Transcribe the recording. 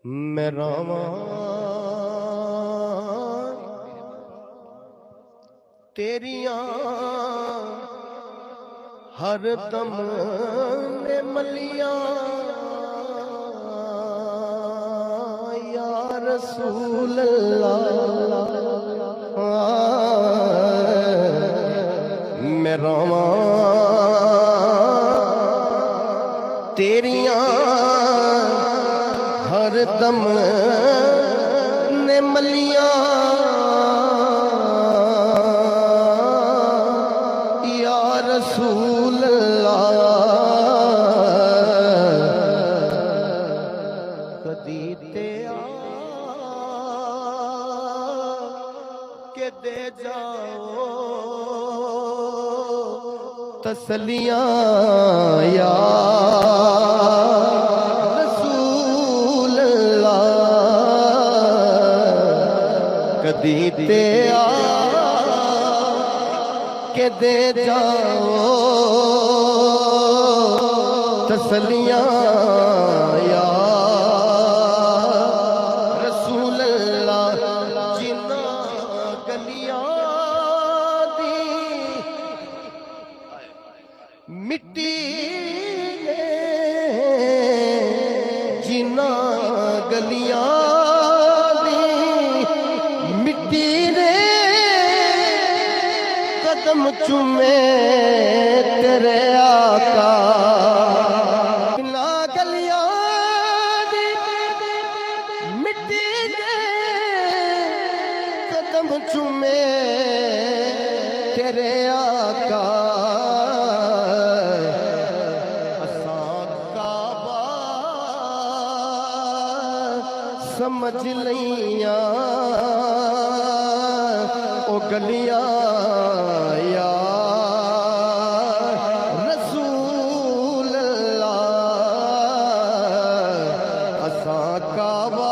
मैं रामा तेरिया हर दम ने मलिया या रसूल अल्लाह। मैं रामा तेरिया हर दम ने मलिया या रसूल अल्लाह। कदी ते के दे जाओ तसलियां या कदी ते के दे जाओ तसलियां या रसूल अल्लाह। जिन्ना गलियां दी मिट्टी ने जिन्ना गलियां कदम चूमे तेरे आका। ना गलियां दी मिट्टी दे कदम चूमे तेरे आका। असां काबा समझ लिया ओ गलियां या रसूल अल्लाह। असां काबा